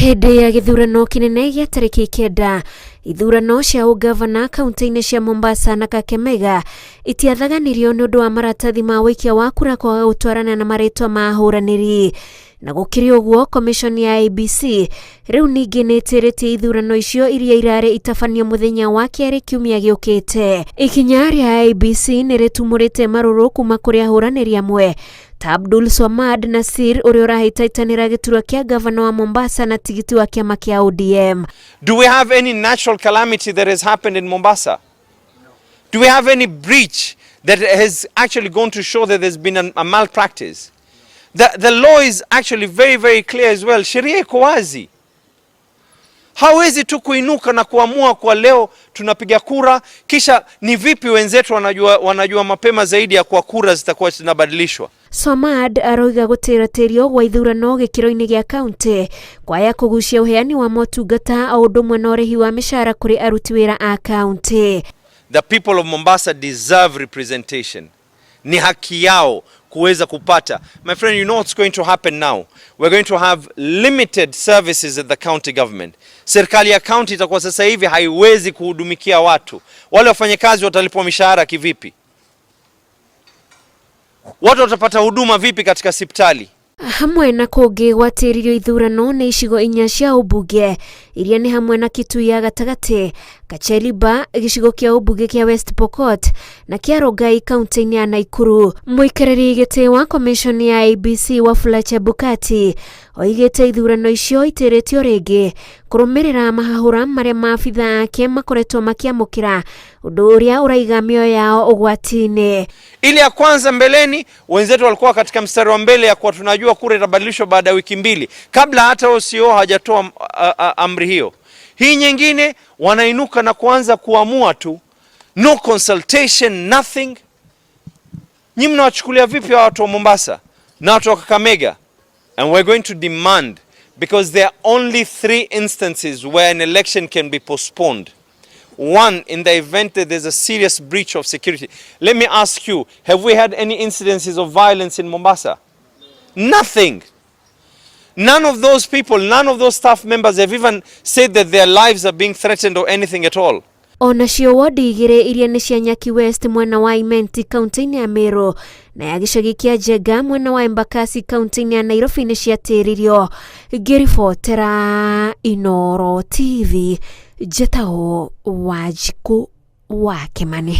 Hĩndĩ ya gĩthurano kĩnene gĩa tarĩki 9, ithurano cia ũngabana kaunti-inĩ cia Mombasa na Kakamega itiathaganirio nĩ ũndũ wa maratathi ma wĩikia wa kura kwaga gũtwarana na marĩtwa ma ahũranĩri. Na gũkĩrĩ ũguo, commission ya ABC rĩu ningĩ nĩ ĩtĩrĩtie ithurano icio iria irarĩ itabanio mũthenya wa kerĩ kiumia gĩũkĩte. Ikinya rĩa ABC nĩ rĩtumũrĩte marũrũ kuma kũrĩ ahũranĩri amwe ta Abdul Swamad Nasir ũrĩa ũrahĩtaitanĩra gĩturwa kĩa gavana wa Mombasa na tigiti wa kĩama kĩa ODM. Do we have any natural calamity that has happened in Mombasa? Do we have any breach that has actually gone to show that there's been a malpractice? The law is actually very, very clear as well. Sheria iko wazi. Hawezi tu kuinuka na kuamua kwa leo tunapiga kura kisha ni vipi wenzetu wanajua mapema zaidi ya kwa kura zitakuwa zinabadilishwa. Swamad aroiga gũtĩrio gwa ithurano gĩkĩro-inĩ gĩa kaunti kwaya kũgucia ũheani wa motungata o ũndũ ũmwe na ũrĩhi wa mĩcara kũrĩ aruti wĩra a kaunti. The people of Mombasa deserve representation. Ni haki yao kuweza kupata. My friend, you know what's going to happen now? We're going to have limited services at the county government. Serikali ya county itakuwa sasa hivi haiwezi kuhudumikia watu. Wale wafanyakazi watalipwa mishahara kivipi? Watu watapata huduma vipi katika hospitali? Hamwe na kũngĩ gwatĩririo ithurano nĩ icigo 4 cia ũmbunge iria nĩ hamwe na Kitui ya gatagatĩ, Kacheliba gĩcigo kĩa ũmbunge kĩa West Pokot na kĩa Rongai kaunti-inĩ ya Nakuru. Mũikarĩri gĩtĩ wa commission ya ABC Wafula Chebukati oigĩte ithurano icio itĩrĩtio rĩngĩ kũrũmĩrĩra mahahũra marĩa maabitha ake makoretwo makĩamũkĩra, ũndũ ũrĩa ũraiga mĩoyo yao ũgwati-inĩ. Ile ya kwanza mbeleni wenzetu walikuwa katika mstari wa mbele ya kuwa tunajua kura itabadilishwa baada ya wiki 2 kabla hata OCO hajatoa amri hiyo. Hii nyingine wanainuka na kuanza kuamua tu, no consultation, nothing. Nyinyi mnawachukulia vipi watu wa Mombasa na watu wa Kakamega? And we're going to demand, because there are only 3 instances where an election can be postponed. One, in the event that there's a serious breach of security. Let me ask you, have we had any incidences of violence in Mombasa? Nothing. None of those people, none of those staff members have even said that their lives are being threatened or anything at all. Onacio wodi igĩrĩ iria nĩ cia Nyaki West mwena wa Imenti kaunti-inĩ ya Meru na ya gĩcagi kĩa Njenga mwena wa Embakasi kaunti-inĩ ya Nairobi nĩ ciatĩririo. Ngĩribotera Inooro TV, Njĩtagwo Wanjikũ wa Kĩmani.